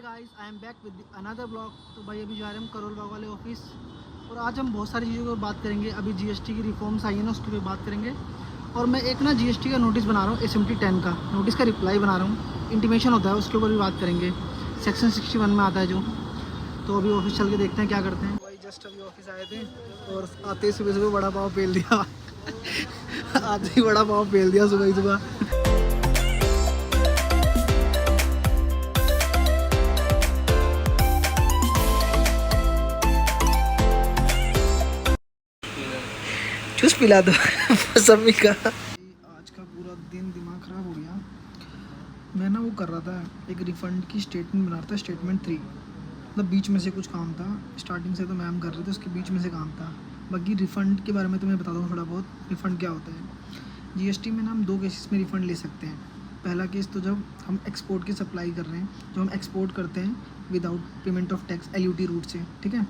Guys, I am back with another blog. तो भाई अभी जा रहे हैं हम करोल बाग वाले ऑफिस और आज हम बहुत सारी चीज़ों पर बात करेंगे। अभी जीएसटी की रिफॉर्म्स आई है ना, उसके ऊपर बात करेंगे। और मैं एक ना जीएसटी का नोटिस बना रहा हूँ, SMT 10 का नोटिस का रिप्लाई बना रहा हूँ, इंटीमेशन होता है, उसके ऊपर भी बात करेंगे। सेक्शन 61 में आता है जो। तो अभी ऑफिस चल के देखते हैं क्या करते हैं। भाई जस्ट अभी ऑफिस आए थे और आते ही सुबह सुबह बड़ा पाव पेल दिया आते ही बड़ा पाव पेल दिया सुबह ही सुबह। जूस पिला दो सभी का। आज का पूरा दिन दिमाग ख़राब हो गया। मैं ना वो कर रहा था, एक रिफ़ंड की स्टेटमेंट बना रहा था, स्टेटमेंट 3। मतलब बीच में से कुछ काम था, स्टार्टिंग से तो मैम कर रहे थे, उसके बीच में से काम था। बाकी रिफ़ंड के बारे में तो मैं बताता हूँ थोड़ा बहुत। रिफ़ंड क्या होता है, जीएसटी में ना हम 2 केसेस में रिफ़ंड ले सकते हैं। पहला केस तो जब हम एक्सपोर्ट की सप्लाई कर रहे हैं, जो हम एक्सपोर्ट करते हैं without payment of tax LUT route से, ठीक है,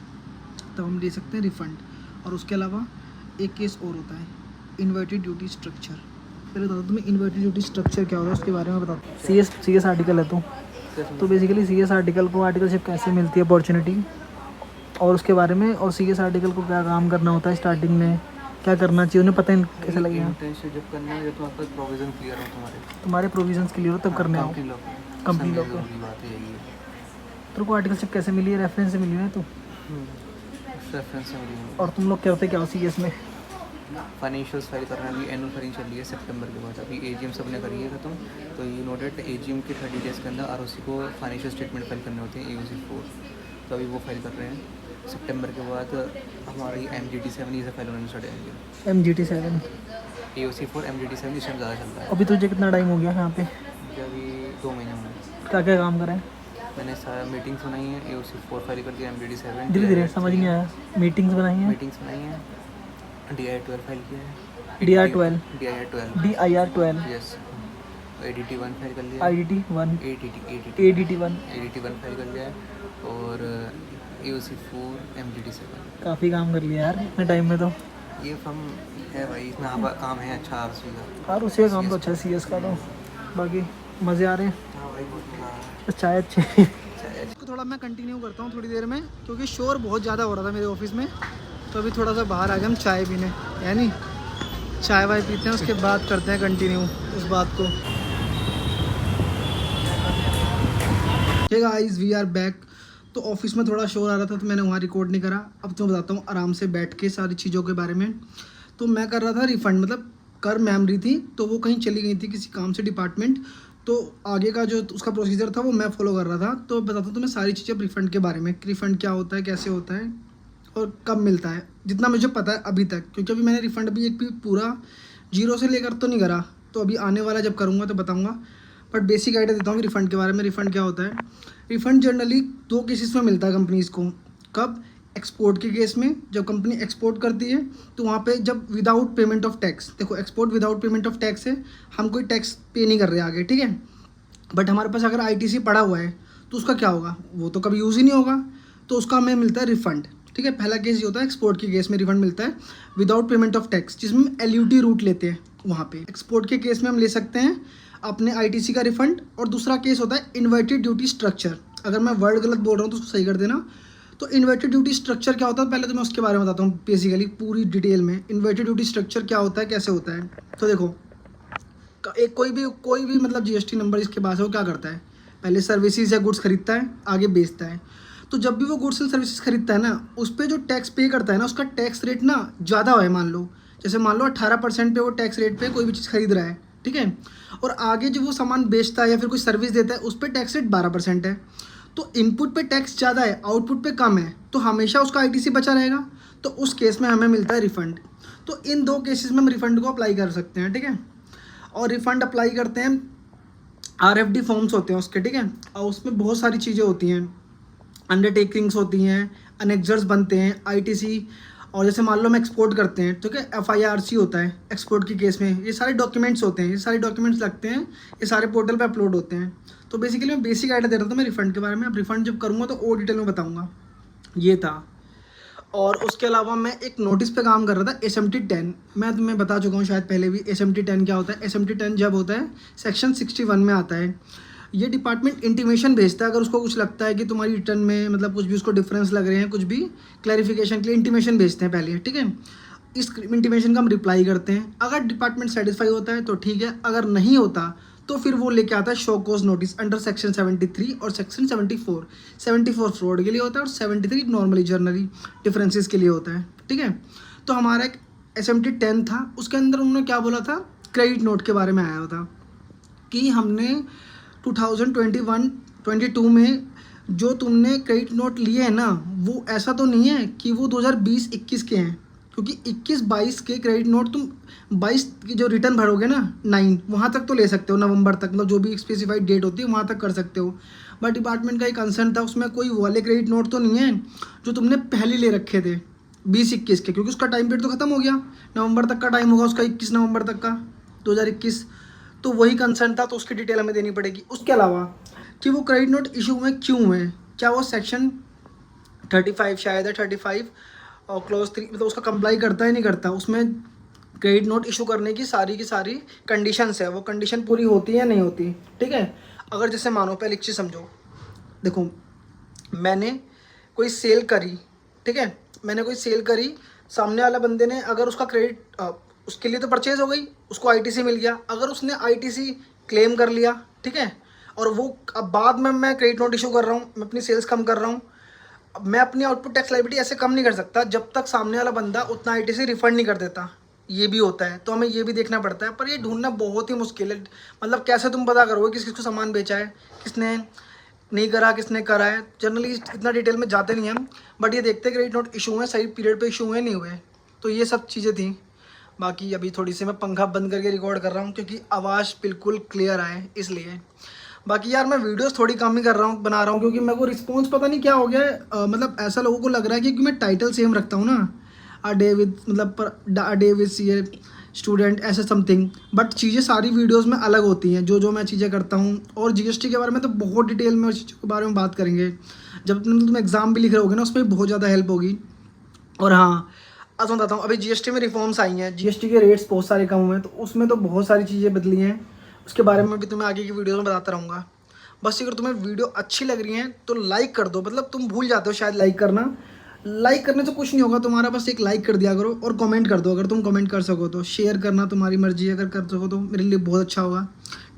तब हम ले सकते हैं रिफ़ंड। और उसके अलावा एक केस और होता है, इन्वर्टेड ड्यूटी स्ट्रक्चर। पहले बताता हूँ तुम्हें इन्वर्टेड ड्यूटी स्ट्रक्चर क्या होता है, उसके बारे में बताता हूँ। CS आर्टिकल है तो बेसिकली CS आर्टिकल को आर्टिकलशिप कैसे मिलती है, अपॉर्चुनिटी, और उसके बारे में। और CS आर्टिकल को क्या काम करना होता है, स्टार्टिंग में क्या करना चाहिए, उन्हें पता है कैसे लगेगा। जब करना है तो आपका प्रोविजन क्लियर हो, तुम्हारे प्रोविजंस क्लियर हो तब करने आओ कंपनी लोग को। बात है यही है। तेरे को आर्टिकलशिप कैसे मिली है, रेफरेंस से मिली है तो। रेफरेंस से मिली। और तुम लोग करते क्या हो CS में? फाइनेंशियल्स फाइल करना है। अभी एनुअल फाइलिंग चल रही है सितंबर के बाद। अभी AGM सबने करी है खत्म, तो ये नोटेड AGM के 30 डेज़ के अंदर ROC को फाइनेंशियल स्टेटमेंट फाइल करने होते हैं, AOC 4। तो अभी वो फाइल कर रहे हैं। सितंबर के बाद हमारी MGT 7 ये फाइल होने स्टार्ट होंगे। MGT 7 AOC 4 MGT 7 इस टाइम ज़्यादा चल रहा है। अभी तुझे कितना टाइम हो गया यहाँ पे? अभी 2 महीने हुए। क्या क्या काम करा है? मैंने सारा मीटिंग्स बनाई हैं, AOC 4 फाइल कर दिया, MGT 7 धीरे धीरे समझ नहीं आया। मीटिंग्स बनाई हैं, मीटिंग्स बनाई हैं, DIR 12 फाइल किया है। DIR 12 DIR 12 yes. ADT 1 file कर लिया है। IDT 1 ADT 1 1 फाइल कर लिया है। और AOC 4 MGT 7 काफ़ी काम कर लिया यार इतने टाइम में तो। ये फम है भाई, इसमें काम है अच्छा ROC का। और उसी का काम तो अच्छा है CS का। तो बाकी मज़े आ रहे हैं। हाँ भाई, बहुत मज़ा आ रहा है। चाय अच्छे। इसको थोड़ा मैं कंटिन्यू करता हूँ थोड़ी देर में, क्योंकि शोर बहुत ज़्यादा हो रहा था मेरे ऑफिस में। तो अभी थोड़ा सा बाहर आ गए हम चाय पीने, यानी चाय वाय पीते हैं, उसके बाद करते हैं कंटिन्यू उस बात को। Hey guys, we are back. तो ऑफिस में थोड़ा शोर आ रहा था तो मैंने वहाँ रिकॉर्ड नहीं करा। अब तो बताता हूँ आराम से बैठ के सारी चीज़ों के बारे में। तो मैं कर रहा था रिफ़ंड, मतलब कर मेमोरी थी, तो वो कहीं चली गई थी किसी काम से डिपार्टमेंट। तो आगे का जो उसका प्रोसीजर था वो मैं फॉलो कर रहा था। तो बताता हूँ तुम्हें सारी चीज़ें रिफ़ंड के बारे में, रिफ़ंड क्या होता है, कैसे होता है और कब मिलता है, जितना मुझे पता है अभी तक। क्योंकि अभी मैंने रिफ़ंड भी एक भी पूरा 0 से लेकर तो नहीं करा, तो अभी आने वाला जब करूँगा तो बताऊँगा। बट बेसिक आइडिया देता हूँ रिफ़ंड के बारे में। रिफ़ंड क्या होता है, रिफ़ंड जनरली 2 केसेस में मिलता है कंपनीज़ को। कब? एक्सपोर्ट के केस में, जब कंपनी एक्सपोर्ट करती है तो वहाँ पे जब विदाउट पेमेंट ऑफ टैक्स, देखो export without payment of tax है, हम कोई टैक्स पे नहीं कर रहे आगे, ठीक है। बट हमारे पास अगर ITC पड़ा हुआ है तो उसका क्या होगा, वो तो कभी यूज़ ही नहीं होगा, तो उसका हमें मिलता है रिफ़ंड, ठीक है। पहला केस ये होता है, एक्सपोर्ट के केस में रिफ़ंड मिलता है विदाउट पेमेंट ऑफ टैक्स, जिसमें LUT रूट लेते हैं वहाँ पे। एक्सपोर्ट के केस में हम ले सकते हैं अपने ITC का रिफ़ंड। और दूसरा केस होता है इन्वर्टेड ड्यूटी स्ट्रक्चर। अगर मैं वर्ड गलत बोल रहा हूँ तो उसको सही कर देना। तो इन्वर्टेड ड्यूटी स्ट्रक्चर क्या होता है, पहले तो मैं उसके बारे में बताता हूँ बेसिकली पूरी डिटेल में। इन्वर्टेड ड्यूटी स्ट्रक्चर क्या होता है, कैसे होता है। तो देखो, एक कोई भी मतलब GST नंबर इसके पास है, वो क्या करता है, पहले सर्विसेज या गुड्स खरीदता है, आगे बेचता है। तो जब भी वो गुड्स एंड सर्विसेज खरीदता है ना, उस पर जो टैक्स पे करता है ना, उसका टैक्स रेट ना ज़्यादा है। मान लो 18% पे वो टैक्स रेट पे कोई भी चीज़ खरीद रहा है, ठीक है। और आगे जो वो सामान बेचता है या फिर कोई सर्विस देता है, उस पर टैक्स रेट 12% है। तो इनपुट पे टैक्स ज़्यादा है, आउटपुट पे कम है, तो हमेशा उसका ITC बचा रहेगा। तो उस केस में हमें मिलता है रिफ़ंड। तो इन 2 केसेस में हम रिफ़ंड को अप्लाई कर सकते हैं, ठीक है। और रिफ़ंड अप्लाई करते हैं, RFD फॉर्म्स होते हैं उसके, ठीक है। और उसमें बहुत सारी चीज़ें होती हैं, अंडरटेकिंग्स होती हैं, अनेक्जर्स बनते हैं, ITC। और जैसे मान लो हम एक्सपोर्ट करते हैं, ठीक है, FIRC होता है एक्सपोर्ट के केस में। ये सारे डॉक्यूमेंट्स होते हैं, ये सारे डॉक्यूमेंट्स लगते हैं, ये सारे पोर्टल पे अपलोड होते हैं। तो बेसिकली मैं बेसिक आइडिया दे रहा था मैं रिफ़ंड के बारे में। अब रिफ़ंड जब करूँगा तो और डिटेल में बताऊँगा। ये था। और उसके अलावा मैं एक नोटिस पे काम कर रहा था, SMT 10। मैं तुम्हें बता चुका हूँ शायद पहले भी। SMT 10 क्या होता है, SMT 10 जब होता है सेक्शन 61 में आता है, ये डिपार्टमेंट इंटीमेशन भेजता है अगर उसको कुछ लगता है कि तुम्हारी रिटर्न में मतलब कुछ भी उसको डिफरेंस लग रहे हैं, कुछ भी क्लैरिफिकेशन के लिए इंटीमेशन भेजते हैं पहले, ठीक है। इस इंटीमेशन का हम रिप्लाई करते हैं। अगर डिपार्टमेंट सेटिस्फाई होता है तो ठीक है, अगर नहीं होता तो फिर वो लेके आता है show cause notice under section 73 और सेक्शन 74। 74 फ्रॉड के लिए होता है और 73 नॉर्मली जर्नली डिफरेंसेस के लिए होता है, ठीक है। तो हमारा एक SMT 10 था, उसके अंदर उन्होंने क्या बोला था, क्रेडिट नोट के बारे में आया हुआ था कि हमने 2021-22 में जो तुमने क्रेडिट नोट लिए हैं ना, वो ऐसा तो नहीं है कि वो 2020-21 के हैं, क्योंकि 21-22 के क्रेडिट नोट तुम 22 की जो रिटर्न भरोगे ना 9 वहाँ तक तो ले सकते हो, नवंबर तक, मतलब जो भी स्पेसिफाइड डेट होती है वहाँ तक कर सकते हो। बट डिपार्टमेंट का एक कंसर्न था, उसमें कोई वाले क्रेडिट नोट तो नहीं है जो तुमने पहले ले रखे थे 20-21 के, क्योंकि उसका टाइम पीरियड तो ख़त्म हो गया, नवंबर तक का टाइम होगा उसका, 21 नवंबर तक का 2021। तो वही कंसर्न था, तो उसकी डिटेल हमें देनी पड़ेगी। उसके अलावा कि वो क्रेडिट नोट इशू हुए क्यों हुए, क्या वो सेक्शन 35 शायद है 35 और क्लॉज 3 मतलब उसका कंप्लाई करता है नहीं करता, उसमें क्रेडिट नोट इशू करने की सारी कंडीशंस है, वो कंडीशन पूरी होती है या नहीं होती, ठीक है। अगर जैसे मानो, पहले एक चीज़ समझो, देखो मैंने कोई सेल करी, ठीक है, मैंने कोई सेल करी, सामने वाला बंदे ने अगर उसका क्रेडिट उसके लिए तो परचेज हो गई, उसको ITC मिल गया, अगर उसने ITC क्लेम कर लिया, ठीक है, और वो अब बाद में मैं क्रेडिट नोट इशू कर रहा हूँ, मैं अपनी सेल्स कम कर रहा हूँ, मैं अपनी आउटपुट टैक्स लायबिलिटी ऐसे कम नहीं कर सकता जब तक सामने वाला बंदा उतना ITC रिफंड नहीं कर देता, ये भी होता है। तो हमें ये भी देखना पड़ता है, पर ये ढूंढना बहुत ही मुश्किल है। मतलब कैसे तुम पता करोगे किस किस को सामान बेचा है, किसने नहीं करा, किसने करा है, जनरली इतना डिटेल में जाते नहीं हम, बट ये देखते हैं क्रेडिट नोट इशू हुए, सही पीरियड पे इशू हुए नहीं हुए। तो ये सब चीज़ें थी। बाकी अभी थोड़ी सी मैं पंखा बंद करके रिकॉर्ड कर रहा हूँ क्योंकि आवाज़ बिल्कुल क्लियर आए इसलिए। बाकी यार मैं वीडियोस थोड़ी कम ही कर रहा हूँ, बना रहा हूँ, क्योंकि मेरे को रिस्पॉन्स पता नहीं क्या हो गया है। मतलब ऐसा लोगों को लग रहा है कि क्योंकि मैं टाइटल सेम रखता हूँ ना, अ डे विद मतलब अ डे विद ये स्टूडेंट ऐसे समथिंग, बट चीज़ें सारी वीडियोस में अलग होती हैं, जो मैं चीज़ें करता हूँ। और GST के बारे में तो बहुत डिटेल में उस चीज़ों के बारे में बात करेंगे जब तुम एग्ज़ाम भी लिख रहे होगे ना, उसमें बहुत ज़्यादा हेल्प होगी। और हाँ, आज मैं बताता हूँ, अभी GST में रिफॉर्म्स आई हैं, GST के रेट्स बहुत सारे कम हुए हैं, तो उसमें तो बहुत सारी चीज़ें बदली हैं, उसके बारे में भी तुम्हें आगे की वीडियो में बताता रहूँगा। बस अगर तुम्हें वीडियो अच्छी लग रही है तो लाइक कर दो, मतलब तुम भूल जाते हो शायद लाइक करना, लाइक करने से कुछ नहीं होगा तुम्हारा, बस एक लाइक कर दिया करो और कमेंट कर दो, अगर तुम कमेंट कर सको तो। शेयर करना तुम्हारी मर्जी, अगर कर सको तो मेरे लिए बहुत अच्छा होगा,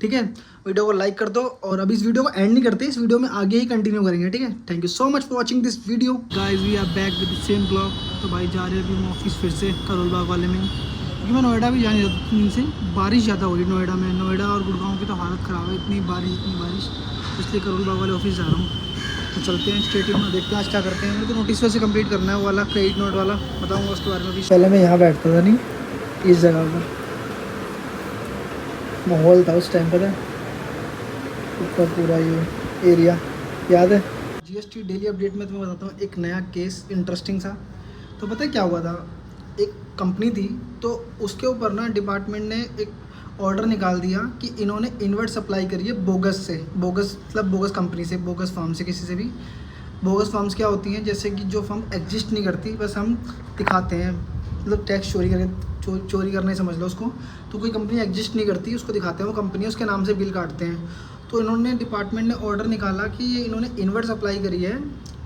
ठीक है। वीडियो को लाइक कर दो, और अभी इस वीडियो को एंड नहीं करते, इस वीडियो में आगे ही कंटिन्यू करेंगे, ठीक है। Thank you so much for watching this video guys, we are back with the same blog. तो भाई जा रहे हैं अभी हम ऑफिस फिर से करोल बाग वाले में, क्योंकि मैं नोएडा भी जाने जाता 3 दिन से, बारिश ज़्यादा हो रही नोएडा में। नोएडा और गुड़गांव की तो हालत ख़राब है, इतनी बारिश, इसलिए करोल बाग वाले ऑफिस जा रहा हूँ। तो चलते हैं स्टेडियम में, देखते हैं आज क्या करते हैं। मेरे को नोटिस वैसे कंप्लीट करना है, वो वाला क्रेडिट नोट वाला, बताऊंगा उसके बारे में भी। पहले मैं यहाँ बैठता था, नहीं इस जगह पर माहौल था उस टाइम, पता है, ऊपर पूरा ये एरिया याद है। GST डेली अपडेट में तुम्हें बताता हूँ एक नया केस इंटरेस्टिंग सा। तो पता है क्या हुआ था, एक कंपनी थी, तो उसके ऊपर ना डिपार्टमेंट ने एक ऑर्डर निकाल दिया कि इन्होंने इनवर्ट सप्लाई करी है बोगस से, बोगस मतलब बोगस कंपनी से, बोगस फर्म से, किसी से भी। बोगस फर्म्स क्या होती हैं, जैसे कि जो फर्म एग्जिस्ट नहीं करती, बस हम दिखाते हैं, मतलब टैक्स चोरी करके, चोरी करना ही समझ लो उसको। तो कोई कंपनी एग्जिस्ट नहीं करती, उसको दिखाते हैं, वो कंपनी उसके नाम से बिल काटते हैं। तो इन्होंने डिपार्टमेंट ने ऑर्डर निकाला कि ये इन्होंने इनवर्ट सप्लाई करी है,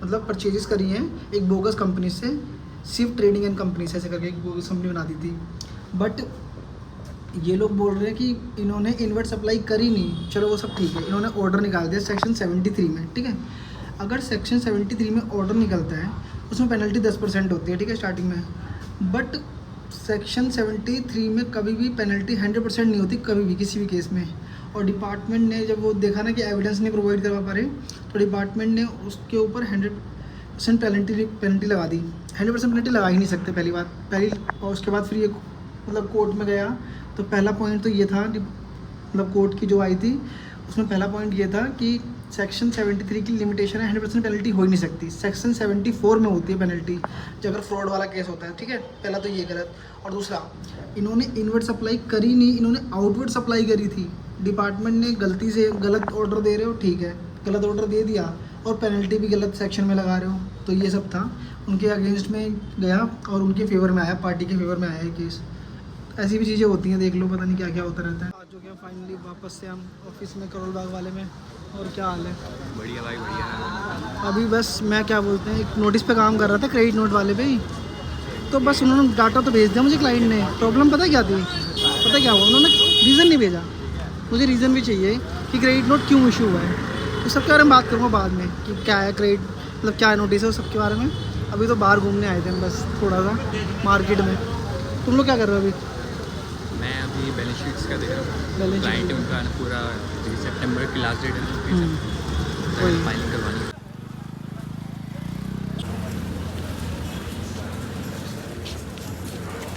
मतलब परचेजेस करी हैं एक बोगस कंपनी से, शिव ट्रेडिंग एंड कंपनी से, ऐसे करके एक बोगस कंपनी बना दी थी। बट ये लोग बोल रहे हैं कि इन्होंने इनवर्ट सप्लाई करी नहीं, चलो वो सब ठीक है, इन्होंने ऑर्डर निकाल दिया सेक्शन 73 में, ठीक है। अगर सेक्शन 73 में ऑर्डर निकलता है उसमें पेनल्टी 10% होती है, ठीक है, स्टार्टिंग में। बट सेक्शन 73 में कभी भी पेनल्टी 100% नहीं होती, कभी भी किसी भी केस में। और डिपार्टमेंट ने जब वो देखा ना कि एविडेंस नहीं प्रोवाइड करवा पा रहे, तो डिपार्टमेंट ने उसके ऊपर 100% पेनल्टी लगा दी। 100% पेनल्टी लगा ही नहीं सकते, पहली बात, और उसके बाद फिर ये मतलब कोर्ट में गया। तो पहला पॉइंट तो ये था, मतलब कोर्ट की जो आई थी उसमें पहला पॉइंट ये था कि सेक्शन 73 की लिमिटेशन है, 100% पेनल्टी हो ही नहीं सकती, सेक्शन 74 में होती है पेनल्टी, जो अगर फ्रॉड वाला केस होता है, ठीक है। पहला तो ये गलत। और दूसरा, इन्होंने इनवर्ट सप्लाई करी नहीं, इन्होंने आउटवर्ड सप्लाई करी थी। डिपार्टमेंट ने गलती से गलत ऑर्डर दे रहे हो, ठीक है, गलत ऑर्डर दे दिया और पेनल्टी भी गलत सेक्शन में लगा रहे हो, तो ये सब था। उनके अगेंस्ट में गया और उनके फेवर में आया, पार्टी के फेवर में आया है केस। ऐसी भी चीज़ें होती हैं, देख लो, पता नहीं क्या क्या होता रहता है। आज जो चुके हैं फाइनली वापस से हम ऑफिस में करोल बाग वाले में। और क्या हाल है? बढ़िया भाई बढ़िया। अभी बस मैं क्या बोलते हैं एक नोटिस पे काम कर रहा था क्रेडिट नोट वाले पे ही, तो बस उन्होंने डाटा तो भेज दिया मुझे क्लाइंट ने। प्रॉब्लम पता क्या थी? पता क्या हुआ, उन्होंने रीज़न नहीं भेजा। मुझे रीज़न भी चाहिए कि क्रेडिट नोट क्यों इशू हुआ है। तो सबके बारे में बात करूँगा बाद में कि क्या है क्रेडिट, मतलब क्या नोटिस है उस सबके बारे में। अभी तो बाहर घूमने आए थे हम बस थोड़ा सा मार्केट में। तुम लोग क्या कर रहे हो अभी? मैं अभी बैलेंस शीट्स का देख रहा हूँ। बैलेंस शीट क्लाइंट उनका पूरा सितंबर की लास्ट डेट है, वही। फाइलिंग करवानी है।